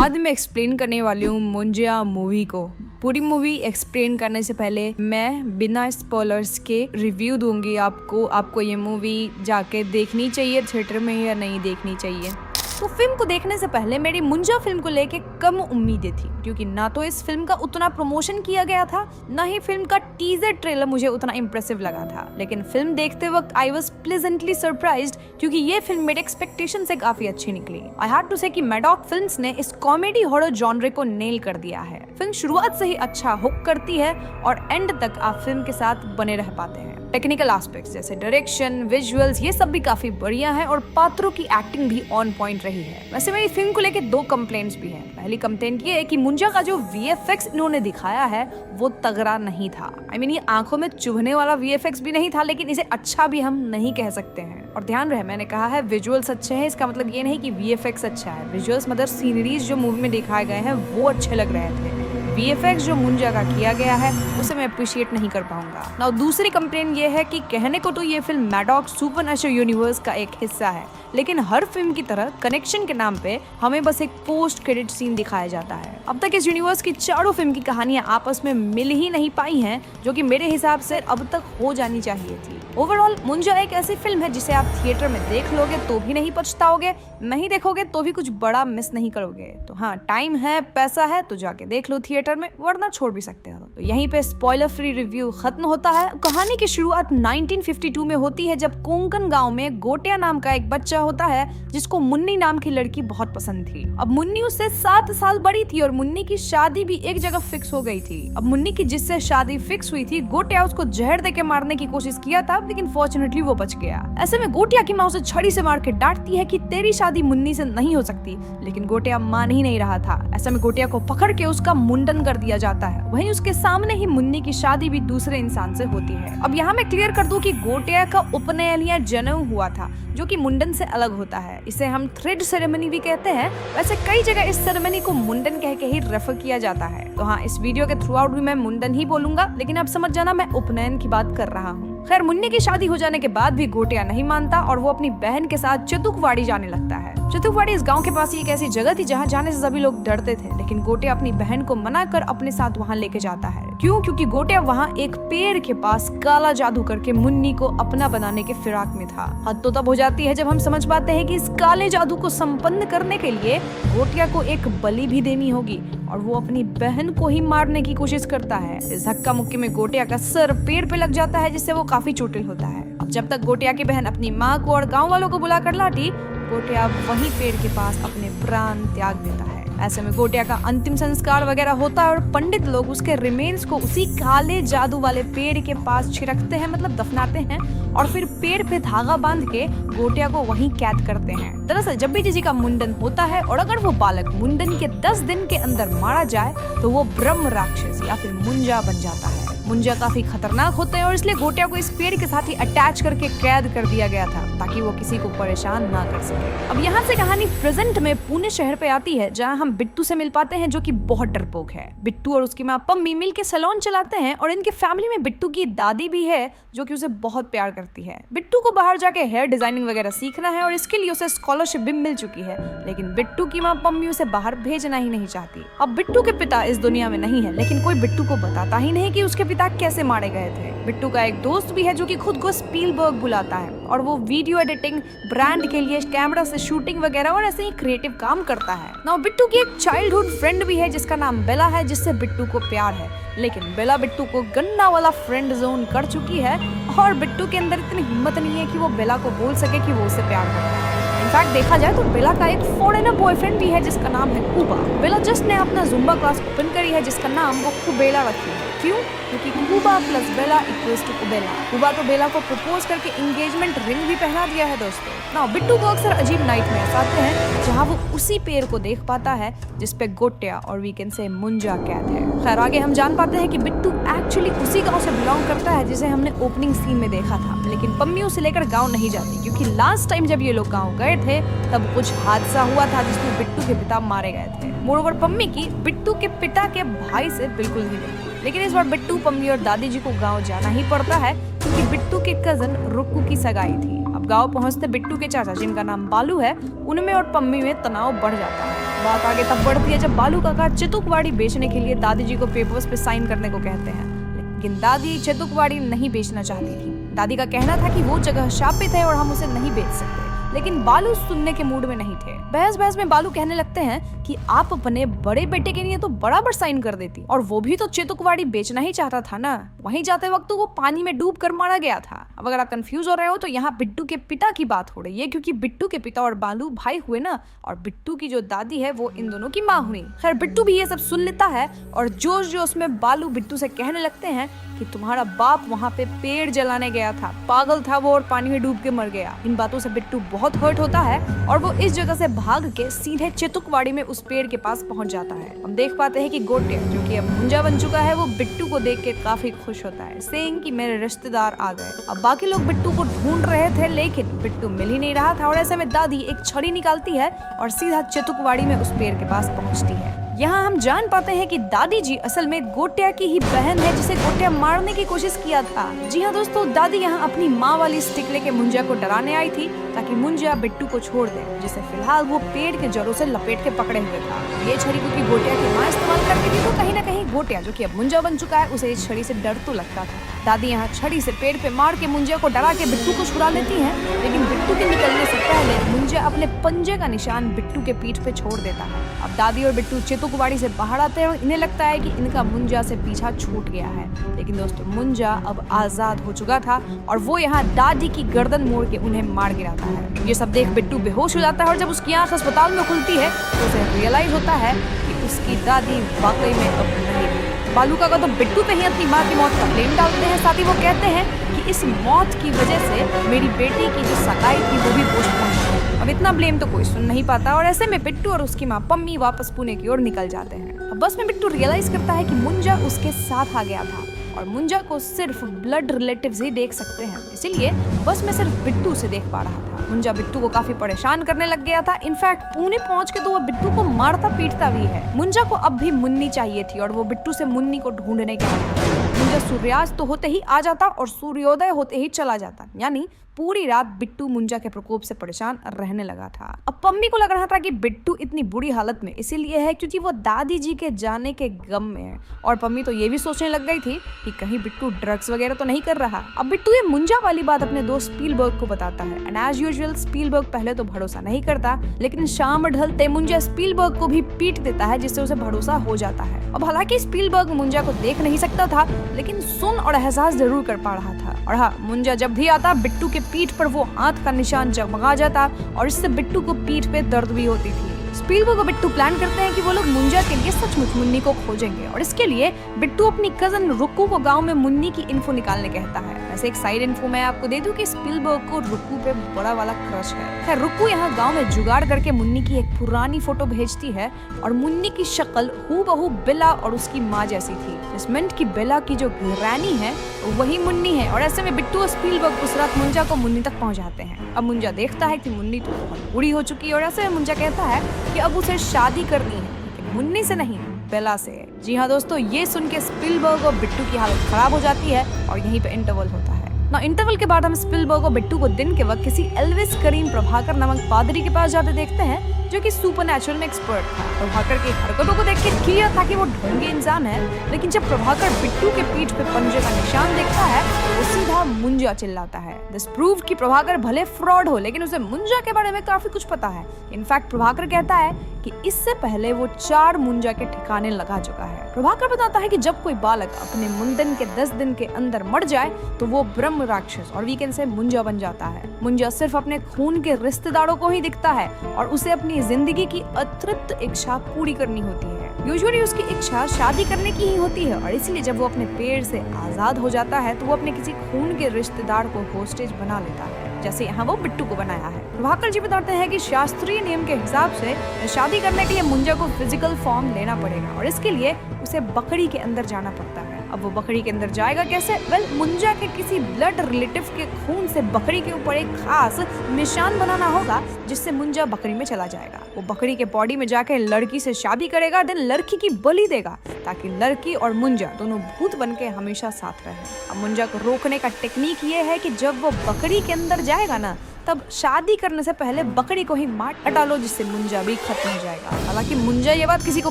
आज मैं एक्सप्लेन करने वाली हूँ मुंजा मूवी को। पूरी मूवी एक्सप्लेन करने से पहले मैं बिना स्पॉयलर्स के रिव्यू दूंगी आपको ये मूवी जाके देखनी चाहिए थिएटर में या नहीं देखनी चाहिए। तो फिल्म को देखने से पहले मेरी मुंजा फिल्म को लेके कम उम्मीदें थी, क्योंकि ना तो इस फिल्म का उतना प्रमोशन किया गया था, ना ही फिल्म का टीजर ट्रेलर मुझे उतना इम्प्रेसिव लगा था। लेकिन फिल्म देखते वक्त आई वॉज प्लेजेंटली सरप्राइज्ड, क्योंकि ये फिल्म मेरे एक्सपेक्टेशन से काफी अच्छी निकली। आई हैव टू से कि मैडॉक फिल्म्स ने इस कॉमेडी हॉरर जॉनरे को नेल कर दिया है। फिल्म शुरुआत से ही अच्छा हुक करती है और एंड तक आप फिल्म के साथ बने रह पाते हैं। टेक्निकल एस्पेक्ट्स जैसे डायरेक्शन, विजुअल्स, ये सब भी काफी बढ़िया है और पात्रों की एक्टिंग भी ऑन पॉइंट रही है। वैसे मेरी फिल्म को लेके 2 कंप्लेंट्स भी हैं। पहली कंप्लेंट ये है कि मुंजा का जो वीएफएक्स इन्होंने दिखाया है वो तगड़ा नहीं था। ये आंखों में चुभने वाला वीएफएक्स भी नहीं था, लेकिन इसे अच्छा भी हम नहीं कह सकते हैं। और ध्यान रहे, मैंने कहा है विजुअल्स अच्छे हैं, इसका मतलब ये नहीं कि वीएफएक्स अच्छा है। विजुअल्स मतलब सीनरीज जो मूवी में दिखाए गए हैं वो अच्छे लग रहे थे। वीएफएक्स जो मुंजा का किया गया है उसे मैं अप्रिशिएट नहीं कर पाऊंगा। नाउ दूसरी कंप्लेंट ये है कि कहने को तो ये फिल्म मैडॉक सुपरनैचुरल यूनिवर्स का एक हिस्सा है, लेकिन हर फिल्म की तरह कनेक्शन के नाम पे हमें बस एक पोस्ट क्रेडिट सीन दिखाया जाता है। अब तक इस यूनिवर्स की चारों फिल्म की कहानियां आपस में मिल ही नहीं पाई हैं, जो कि मेरे हिसाब से अब तक हो जानी चाहिए थी। ओवरऑल मुंजा एक ऐसी फिल्म है जिसे आप थिएटर में देख लोगे तो भी नहीं पछताओगे, नहीं देखोगे तो भी कुछ बड़ा मिस नहीं करोगे। तो हाँ, टाइम है, पैसा है तो जाके देख लो थिएटर में, वरना छोड़ भी सकते हो। तो यहीं पे स्पॉइलर फ्री रिव्यू खत्म होता है। कहानी की शुरुआत 1952 में होती है, जब कोंकण गांव में गोटिया नाम का एक बच्चा होता है जिसको मुन्नी नाम की लड़की बहुत पसंद थी। अब मुन्नी उससे 7 साल बड़ी थी और मुन्नी की शादी भी एक जगह फिक्स हो गई थी। अब मुन्नी की जिससे शादी फिक्स हुई थी, गोटिया उसको जहर देके मारने की कोशिश किया था, लेकिन फॉर्चुनेटली वो बच गया। ऐसे में गोटिया की माँ उसे छड़ी से मार के डांटती है कि तेरी शादी मुन्नी से नहीं हो सकती, लेकिन गोटिया मान ही नहीं रहा था। ऐसे में गोटिया को पकड़ के उसका मुंडन कर दिया जाता है। वहीं उसके सामने ही मुन्नी की शादी भी दूसरे इंसान से होती है। अब यहाँ मैं क्लियर कर दूं कि गोटिया का उपनयन या जनेऊ हुआ था, जो कि मुंडन से अलग होता है। इसे हम थ्रेड सेरेमनी भी कहते हैं। वैसे कई जगह इस सेरेमनी को मुंडन कह के ही रेफर किया जाता है। तो हाँ, इस वीडियो के थ्रू आउट भी मैं मुंडन ही बोलूंगा, लेकिन अब समझ जाना मैं उपनयन की बात कर रहा हूँ। खैर, मुन्नी की शादी हो जाने के बाद भी गोटिया नहीं मानता और वो अपनी बहन के साथ चतुकवाड़ी जाने लगता है। चतुकवाड़ी इस गांव के पास ही एक ऐसी जगह थी जहां जाने से सभी लोग डरते थे, लेकिन गोटिया अपनी बहन को मना कर अपने साथ वहां लेके जाता है। क्यों? क्योंकि गोटिया वहां एक पेड़ के पास काला जादू करके मुन्नी को अपना बनाने के फिराक में था। हद तो तब हो जाती है जब हम समझ पाते हैं कि इस काले जादू को संपन्न करने के लिए गोटिया को एक बलि भी देनी होगी, और वो अपनी बहन को ही मारने की कोशिश करता है। इस धक्का मुक्की में गोटिया का सर पेड़ पे लग जाता है, जिससे वो काफी चोटिल होता है। अब जब तक गोटिया की बहन अपनी माँ को और गाँव वालों को बुलाकर लाती, गोटिया वहीं पेड़ के पास अपने प्राण त्याग देता है। ऐसे में गोटिया का अंतिम संस्कार वगैरह होता है और पंडित लोग उसके रिमेन्स को उसी काले जादू वाले पेड़ के पास छिड़कते हैं, मतलब दफनाते हैं, और फिर पेड़ पे धागा बांध के गोटिया को वहीं कैद करते हैं। दरअसल जब भी किसी का मुंडन होता है और अगर वो बालक मुंडन के 10 दिन के अंदर मारा जाए तो वो ब्रह्म राक्षस या फिर मुंजा बन जाता है। मुंजा काफी खतरनाक होते हैं और इसलिए गोटिया को इस पेड़ के साथ ही अटैच करके कैद कर दिया गया था, ताकि वो किसी को परेशान ना कर सके। अब यहाँ से कहानी प्रेजेंट में पुणे शहर पे आती है, जहाँ हम बिट्टू से मिल पाते हैं, जो कि बहुत डरपोक है। बिट्टू और उसकी माँ पम्मी मिल के सैलून चलाते हैं और इनके फैमिली में बिट्टू की दादी भी है, जो कि उसे बहुत प्यार करती है। बिट्टू को बाहर जाके हेयर डिजाइनिंग वगैरह सीखना है और इसके लिए उसे स्कॉलरशिप भी मिल चुकी है, लेकिन बिट्टू की माँ पम्मी उसे बाहर भेजना ही नहीं चाहती। अब बिट्टू के पिता इस दुनिया में नहीं है, लेकिन कोई बिट्टू को बताता ही नहीं कि उसके पिता कैसे मारे गए थे। बिट्टू का एक दोस्त भी है जो कि खुद को स्पीलबर्ग बुलाता है और वो वीडियो एडिटिंग, ब्रांड के लिए कैमरा से शूटिंग वगैरह और ऐसे ही क्रिएटिव काम करता है। नाउ बिट्टू की एक चाइल्डहुड फ्रेंड भी है जिसका नाम बेला है, जिससे बिट्टू को प्यार है, लेकिन बेला बिट्टू को गन्ना वाला फ्रेंड जोन कर चुकी है और बिट्टू के अंदर इतनी हिम्मत नहीं है कि वो बेला को बोल सके कि वो उसे प्यार करता है। इनफैक्ट देखा जाए तो बेला का एक फॉरेनर बॉयफ्रेंड भी है जिसका नाम है कुबा। बेला जस्ट ने अपना जुम्बा क्लास ओपन करी है जिसका नाम वो कुबेला रखी है। क्यों? क्योंकि कुबा प्लस बेला इक्वल्स टू कुबेला। कुबा तो बेला को प्रपोज करके एंगेजमेंट रिंग भी पहना दिया है दोस्तों। नाउ बिट्टू को अक्सर अजीब नाइटमेयर्स आते हैं जहाँ वो उसी पेड़ को देख पाता है जिसपे गोटिया और वी कैन से मुंजा कैद है। खैर, आगे हम जान पाते हैं कि बिट्टू एक्चुअली उसी गांव से बिलोंग करता है जिसे हमने ओपनिंग सीन में देखा था, लेकिन पम्मी उसे लेकर गांव नहीं जाती, क्योंकि लास्ट टाइम जब ये लोग गांव गए थे तब कुछ हादसा हुआ था जिसमें बिट्टू के पिता मारे गए थे। मोरोवर पम्मी की बिट्टू के पिता के भाई से बिल्कुल ही नहीं, लेकिन इस बार बिट्टू, पम्मी और दादी जी को गाँव जाना ही पड़ता है, क्योंकि बिट्टू के कजन रुक्कू की सगाई थी। अब अब गाँव पहुँचते बिट्टू के चाचा, जिनका नाम बालू है, उनमें और पम्मी में तनाव बढ़ जाता है। बात आगे तब बढ़ती है जब बालू काका चितुकवाड़ी बेचने के लिए दादी जी को पेपर्स पे साइन करने को कहते हैं, लेकिन दादी चितुकवाड़ी नहीं बेचना चाहती थी। दादी का कहना था कि वो जगह शापित है और हम उसे नहीं बेच सकते, लेकिन बालू सुनने के मूड में नहीं थे। बहस में बालू कहने लगते हैं कि आप अपने बड़े बेटे के लिए तो बराबर साइन कर देती, और वो भी तो चितुकवाड़ी बेचना ही चाहता था ना। वहीं जाते वक्त तो वो पानी में डूब कर मारा गया था। अब अगर आप कंफ्यूज हो रहे हो तो यहाँ बिट्टू के पिता की बात हो रही है, क्योंकि बिट्टू के पिता और बालू भाई हुए ना, और बिट्टू की जो दादी है वो इन दोनों की माँ हुई। खैर बिट्टू भी ये सब सुन लेता है और जोश में बालू बिट्टू से कहने लगते हैं कि तुम्हारा बाप वहाँ पे पेड़ जलाने गया था, पागल था वो और पानी में डूब के मर गया। इन बातों से बिट्टू बहुत हर्ट होता है और वो इस जगह से भाग के सीधे चितुकवाड़ी में उस पेड़ के पास पहुंच जाता है। हम देख पाते हैं कि गोटिया, जो कि अब मुंजा बन चुका है, वो बिट्टू को देख के काफी खुश होता है, सेइंग कि मेरे रिश्तेदार आ गए। अब बाकी लोग बिट्टू को ढूंढ रहे थे, लेकिन बिट्टू मिल ही नहीं रहा था, और ऐसे में दादी एक छड़ी निकालती है और सीधा चितुकवाड़ी में उस पेड़ के पास पहुंचती है। यहाँ हम जान पाते हैं कि दादी जी असल में गोटिया की ही बहन है, जिसे गोटिया मारने की कोशिश किया था। जी हाँ दोस्तों, दादी यहाँ अपनी माँ वाली स्टिक लेके मुंजा को डराने आई थी ताकि मुंजा बिट्टू को छोड़ दे, जिसे फिलहाल वो पेड़ के जड़ों से लपेट के पकड़े हुए था। ये छड़ी क्योंकि गोटिया की माँ इस्तेमाल करती थी, तो कहीं ना कहीं गोटिया, जो कि अब मुंजा बन चुका है, उसे इस छड़ी से डर तो लगता था। दादी यहाँ छड़ी से पेड़ पे मार के मुंजा को डरा के बिट्टू को छुड़ा लेती हैं, लेकिन बिट्टू के निकलने से पहले मुंजा अपने पंजे का निशान बिट्टू के पीठ पे छोड़ देता है। अब दादी और बिट्टू चितुकवाड़ी से बाहर आते हैं और इन्हें लगता है कि इनका मुंजा से पीछा छूट गया है, लेकिन दोस्तों मुंजा अब आजाद हो चुका था और वो यहाँ दादी की गर्दन मोड़ के उन्हें मार गिराता है। ये सब देख बिट्टू बेहोश हो जाता है और जब उसकी आंख अस्पताल में खुलती है तो उसे रियलाइज होता है कि उसकी दादी वाकई में अब नहीं रही। बालू काका तो बिट्टू पे ही अपनी माँ की मौत का ब्लेम डालते हैं, साथ ही वो कहते हैं कि इस मौत की वजह से मेरी बेटी की जो सगाई थी वो भी पोस्टपोन हो गई। अब इतना ब्लेम तो कोई सुन नहीं पाता और ऐसे में बिट्टू और उसकी माँ पम्मी वापस पुणे की ओर निकल जाते हैं। अब बस में बिट्टू रियलाइज करता है कि मुंजा उसके साथ आ गया था और मुंजा को सिर्फ ब्लड रिलेटिव्स ही देख सकते हैं, इसीलिए बस में सिर्फ बिट्टू से देख पा रहा था। मुंजा बिट्टू को काफी परेशान करने लग गया था। इनफैक्ट पुणे पहुंच के तो वो बिट्टू को मारता पीटता भी है। मुंजा को अब भी मुन्नी चाहिए थी और वो बिट्टू से मुन्नी को ढूंढने के लिए मुंजा सूर्यास्त तो होते ही आ जाता और सूर्योदय होते ही चला जाता, यानी पूरी रात बिट्टू मुंजा के प्रकोप से परेशान रहने लगा था। अब पम्मी को लग रहा था कि बिट्टू इतनी बुरी हालत में इसीलिए है क्योंकि वो दादी जी के जाने के गम में है, और पम्मी तो ये भी सोचने लग गई थी कि कहीं बिट्टू ड्रग्स वगैरह तो नहीं कर रहा। अब बिट्टू ये मुंजा वाली बात अपने दोस्त स्पीलबर्ग को बताता है एंड एज यूजुअल स्पीलबर्ग पहले तो भरोसा नहीं करता, लेकिन शाम ढलते मुंजा स्पीलबर्ग को भी पीट देता है जिससे उसे भरोसा हो जाता है। अब हालांकि स्पीलबर्ग मुंजा को देख नहीं सकता था, लेकिन सुन और एहसास जरूर कर पा रहा था। और हाँ, मुंजा जब भी आता बिट्टू के पीठ पर वो हाथ का निशान जगमगा जाता और इससे बिट्टू को पीठ पे दर्द भी होती थी। स्पीलबर्ग और बिट्टू प्लान करते हैं कि वो लोग मुंजा के लिए सचमुच मुन्नी को खोजेंगे और इसके लिए बिट्टू अपनी कजन रुक्कू को गांव में मुन्नी की इन्फो निकालने कहता है। वैसे एक साइड इन्फो मैं आपको दे दूं कि स्पीलबर्ग को रुक्कू पे बड़ा वाला क्रश है। खैर रुक्कू यहाँ गांव में जुगाड़ करके मुन्नी की एक पुरानी फोटो भेजती है और मुन्नी की शक्ल हूबहू बेला और उसकी माँ जैसी थी। इस मिंट की बेला की जो ग्रैनी है वही मुन्नी है और ऐसे में बिट्टू और स्पीलबर्ग उस रात मुंजा को मुन्नी तक पहुंचाते हैं। अब मुंजा देखता है कि मुन्नी तो बहुत बूढ़ी हो चुकी है और ऐसे में मुंजा कहता है कि अब उसे शादी करनी है, लेकिन मुन्नी से नहीं बेला से। जी हाँ दोस्तों, ये सुन के स्पीलबर्ग और बिट्टू की हालत खराब हो जाती है और यहीं पे इंटरवल होता है। ना इंटरवल के बाद हम स्पीलबर्ग और बिट्टू को दिन के वक्त किसी एल्विस करीम प्रभाकर नामक पादरी के पास जाते देखते हैं जो कि सुपरनैचुरल में एक्सपर्ट था। प्रभाकर की हरकतों को देख के क्लियर था कि वो ढोंगी इंसान है, लेकिन जब प्रभाकर बिट्टू के पीठ पे पंजे का निशान देखता है वो सीधा मुंजा चिल्लाता है। दिस प्रूव कि प्रभाकर भले फ्रॉड हो लेकिन उसे मुंजा के बारे में काफी कुछ पता है। इनफैक्ट प्रभाकर कहता है कि इससे पहले वो 4 मुंजा के ठिकाने लगा चुका है। प्रभाकर बताता है कि जब कोई बालक अपने मुंडन के 10 दिन के अंदर मर जाए तो वो ब्रह्म राक्षस और वीकेंड से मुंजा बन जाता है। मुंजा सिर्फ अपने खून के रिश्तेदारों को ही दिखता है और उसे अपनी जिंदगी की अतृप्त इच्छा पूरी करनी होती है। यूजुअली उसकी इच्छा शादी करने की ही होती है और इसलिए जब वो अपने पेड़ से आजाद हो जाता है तो वो अपने किसी खून के रिश्तेदार को होस्टेज बना लेता है, जैसे यहाँ वो बिट्टू को बनाया है। प्रभाकर जी बताते हैं कि शास्त्रीय नियम के हिसाब से शादी करने के लिए मुंजा को फिजिकल फॉर्म लेना पड़ेगा और इसके लिए उसे बकरी के अंदर जाना पड़ता है। अब वो बकरी के अंदर जाएगा कैसे? वेल, मुंजा के किसी ब्लड रिलेटिव के खून से बकरी के ऊपर एक खास निशान बनाना होगा जिससे मुंजा बकरी में चला जाएगा। वो बकरी के बॉडी में जाके लड़की से शादी करेगा, देन लड़की की बलि देगा ताकि लड़की और मुंजा दोनों भूत बन के हमेशा साथ रहे। अब मुंजा को रोकने का टेक्निक ये है कि जब वो बकरी के अंदर जाएगा ना तब शादी करने से पहले बकरी को ही मार हटा लो, जिससे मुंजा भी खत्म हो जाएगा। हालांकि मुंजा ये बात किसी को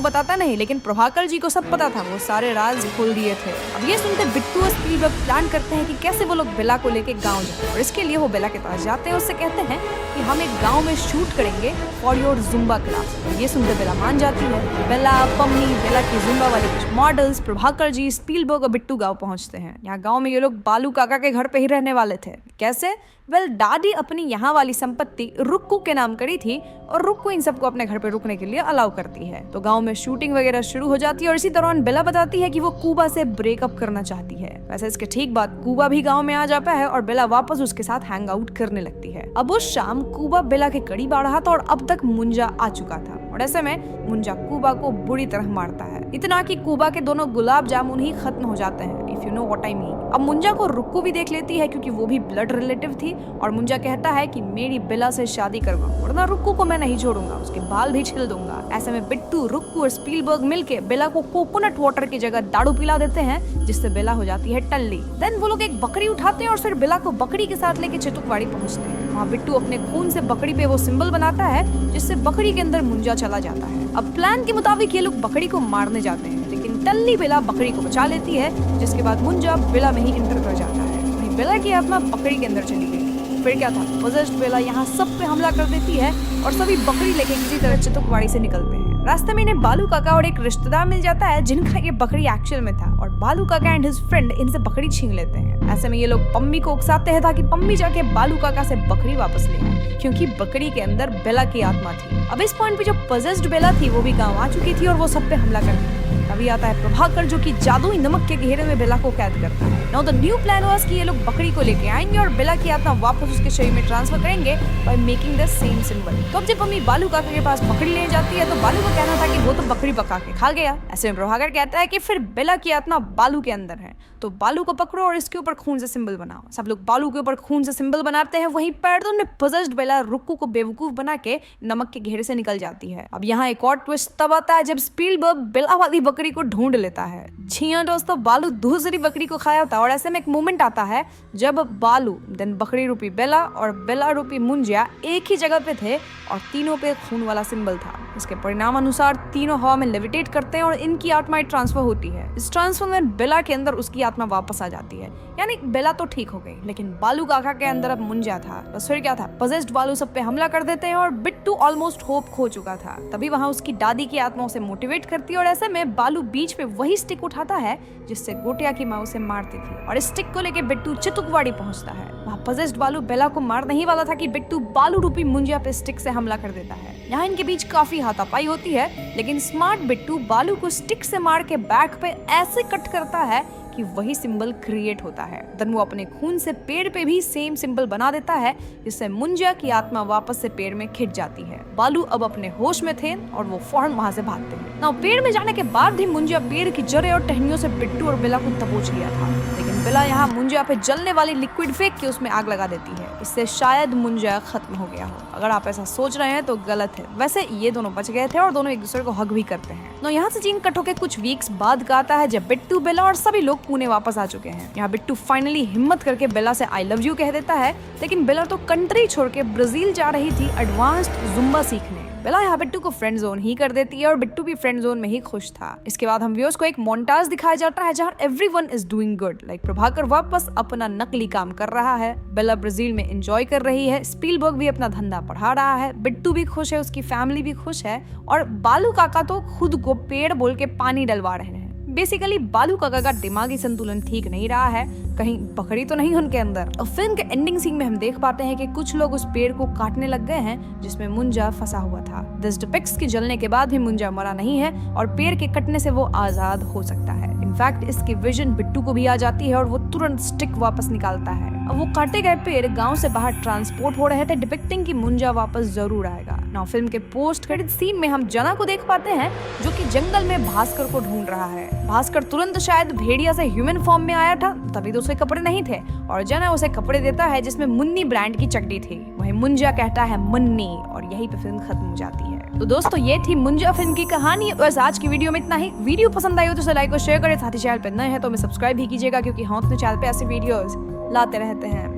बताता नहीं, लेकिन प्रभाकर जी को सब पता था, वो सारे राज खोल दिए थे। अब ये सुनते बिट्टू और स्पीलबर्ग प्लान करते हैं कि कैसे वो लोग बेला को लेके गाँव जाए, और इसके लिए वो बेला के पास जाते हैं। उससे कहते हैं कि हम एक गाँव में शूट करेंगे फॉर योर जुम्बा क्लास। ये सुनते बेला मान जाती है। बेला, पम्मी, बेला की जुम्बा वाले कुछ मॉडल्स, प्रभाकर जी, स्पीलबर्ग और बिट्टू गाँव पहुंचते हैं। यहाँ गाँव में ये लोग बालू काका के घर पे ही रहने वाले थे। कैसे? वेल, दादी अपनी यहाँ वाली संपत्ति रुक्कू के नाम करी थी और रुक्कू इन सबको अपने घर पे रुकने के लिए अलाउ करती है। तो गांव में शूटिंग वगैरह शुरू हो जाती है और इसी दौरान बेला बताती है कि वो कूबा से ब्रेकअप करना चाहती है। वैसे इसके ठीक बाद कूबा भी गांव में आ जाता है और बेला वापस उसके साथ हैंग आउट करने लगती है। अब उस शाम कूबा बेला के करीब आ रहा था और अब तक मुंजा आ चुका था, और ऐसे में मुंजा कूबा को बुरी तरह मारता है, इतना कि कूबा के दोनों गुलाब जामुन ही खत्म हो जाते हैं, if you know what I mean. अब मुंजा को रुक्कू भी देख लेती है क्योंकि वो भी ब्लड रिलेटिव थी, और मुंजा कहता है कि मेरी बेला से शादी करवा, वरना रुक्कू को मैं नहीं छोड़ूंगा, उसके बाल भी छिल दूंगा। ऐसे में बिट्टू, रुक्कू और स्पीलबर्ग मिलके बेला को कोकोनट वाटर की जगह दारू पिला देते हैं, जिससे बेला हो जाती है टल्ली। देन वो लोग एक बकरी उठाते हैं और फिर बेला को बकरी के साथ लेके चितुकवाड़ी पहुंचते हैं। वहाँ बिट्टू अपने खून से बकरी पे वो सिंबल बनाता है, जिससे बकरी के अंदर मुंजा चला जाता है। अब प्लान के मुताबिक ये लोग बकरी को मारने जाते हैं, लेकिन टल्ली बेला बकरी को बचा लेती है, जिसके बाद मुंजा बेला में ही इंटर कर जाता है। वहीं बेला की आत्मा बकरी के अंदर चली गई। फिर क्या था, पोजेस्ड बेला यहाँ सब पे हमला कर देती है और सभी बकरी लेके किसी तरह चितुकवाड़ी से निकलते हैं। रास्ते में इन्हें बालू काका और एक रिश्तेदार मिल जाता है, जिनका ये बकरी एक्चुअल में था, और बालू काका एंड हिज फ्रेंड इनसे बकरी छीन लेते हैं। ऐसे में ये लोग पम्मी को उकसाते हैं ताकि पम्मी जाके बालू काका से बकरी वापस ले आए, क्योंकि बकरी के अंदर बेला की आत्मा थी। अब इस पॉइंट पे जो पोजेस्ड बेला थी वो भी गाँव आ चुकी थी और वो सब पे हमला करती है। तभी आता है प्रभाकर, जो कि जादुई नमक के घेरे में बेला को कैद करता है। Now the new plan was कि ये लोग बकरी को लेके आएंगे और बेला की आत्मा वापस उसके शरीर में ट्रांसफर करेंगे by making the same symbol. तो अब जब मम्मी बालू काका के पास बकरी ले जाती है तो बालू का कहना था कि वो तो बकरी पका के खा गया। ऐसे में प्रभाकर कहता है कि फिर बेला की आत्मा बालू के अंदर है, तो बालू को पकड़ो और इसके ऊपर खून से सिंबल बनाओ। सब लोग बालू के ऊपर खून से सिंबल बनाते हैं। वहीं पैरदोन में पोजेस्ड बेला रुक्कू को बेवकूफ बना के नमक के घेरे से निकल जाती है। अब यहाँ एक और ट्विस्ट तब आता है जब स्पीलबर्ग बेला वाली बकरी को ढूंढ लेता है। जी हाँ दोस्तों, बालू दूसरी बकरी को खाया था, और ऐसे में एक मोमेंट आता है जब बालू, देन बकरी रूपी बेला और बेला रूपी मुंजिया एक ही जगह पे थे और तीनों पे खून वाला सिंबल था। इसके परिणाम अनुसार तीनों हवा में लेविटेट करते हैं और इनकी आत्माएं ट्रांसफर होती है। इस ट्रांसफर में बेला के अंदर उसकी आत्मा वापस आ जाती है, यानी बेला तो ठीक हो गई, लेकिन बालू काका के अंदर अब मुंजिया था। बस फिर क्या था, पोजेस्ड बालू सब पे हमला कर देते हैं और बिट्टू ऑलमोस्ट होप खो चुका था। तभी वहाँ उसकी दादी की आत्मा उसे मोटिवेट करती है और ऐसे में बालू बीच पे वही स्टिक उठाता है जिससे गोटिया की माँ उसे मारती थी, और इस स्टिक को लेके बिट्टू चितुकवाड़ी पहुंचता है। वहाँ पोजेस्ड बालू बेला को मार नहीं वाला था कि बिट्टू बालू रूपी मुंजिया पे स्टिक से हमला कर देता है। यहाँ इनके बीच काफी हाथापाई होती है, लेकिन स्मार्ट बिट्टू बालू को स्टिक से मार के बैक पे ऐसे कट करता है कि वही सिंबल क्रिएट होता है। देन वो अपने खून से पेड़ पे भी सेम सिंबल बना देता है, जिससे मुंजिया की आत्मा वापस से पेड़ में खिंच जाती है। बालू अब अपने होश में थे और वो फौरन वहां से भागते हैं। ना पेड़ में जाने के बाद भी मुंजिया पेड़ की जड़ें और टहनियों से बिट्टू और बेला को दबोच लिया था, लेकिन बेला यहाँ मुंजिया पे जलने वाली लिक्विड फेंक के उसमें आग लगा देती है। इससे शायद मुंजिया खत्म हो गया हो। अगर आप ऐसा सोच रहे हैं तो गलत है। वैसे ये दोनों बच गए थे और दोनों एक दूसरे को हग भी करते हैं। तो यहाँ से सीन कट होके कुछ वीक्स बाद का आता है जब बिट्टू, बेला और सभी लोग पुणे वापस आ चुके हैं। यहाँ बिट्टू फाइनली हिम्मत करके बेला से आई लव यू कह देता है, लेकिन बेला तो कंट्री छोड़ के ब्राजील जा रही थी एडवांस्ड जुम्बा सीखने। बेला यहाँ बिट्टू को फ्रेंड जोन ही कर देती है और बिट्टू भी फ्रेंड जोन में ही खुश था। इसके बाद हम व्यूअर्स को एक मोन्टाज दिखाया जाता है जहाँ everyone is doing good, like Prabhakar वापस अपना नकली काम कर रहा है, बेला ब्राजील में एंजॉय कर रही है, स्पीलबर्ग भी अपना धंधा बढ़ा रहा है, बिट्टू भी खुश है, उसकी फैमिली भी खुश है, और बालू काका तो खुद को पेड़ बोल के पानी डलवा रहे हैं। बेसिकली बालू काका का दिमागी संतुलन ठीक नहीं रहा है, कहीं बकरी तो नहीं उनके अंदर। और फिल्म के एंडिंग सीन में हम देख पाते हैं कि कुछ लोग उस पेड़ को काटने लग गए हैं जिसमें मुंजा फंसा हुआ था। दिस डिपिक्ट्स कि जलने के बाद भी मुंजा मरा नहीं है और पेड़ के कटने से वो आजाद हो सकता है। इनफैक्ट इसकी विजन बिट्टू को भी आ जाती है और वो तुरंत स्टिक वापस निकालता है। अब वो काटे गए पेड़ गांव से बाहर ट्रांसपोर्ट हो रहे थे, डिपिक्टिंग कि मुंजा वापस जरूर आएगा। नाउ फिल्म के पोस्ट क्रेडिट सीन में हम जना को देख पाते हैं जो कि जंगल में भास्कर को ढूंढ रहा है। भास्कर तुरंत शायद भेड़िया से ह्यूमन फॉर्म में आया था, तभी तो उसके कपड़े नहीं थे, और जना उसे कपड़े देता है जिसमें मुन्नी ब्रांड की चड्डी थी। वहीं मुंजा कहता है मुन्नी, और यहीं पे फिल्म खत्म हो जाती है। तो दोस्तों ये थी मुंजा फिल्म की कहानी। बस आज की वीडियो में इतना ही। वीडियो पसंद आई हो तो इसे लाइक और शेयर करें, साथ ही चैनल पे नए हैं तो हमें सब्सक्राइब भी कीजिएगा, क्योंकि हम अपने चैनल पे ऐसे वीडियोस लाते रहते हैं।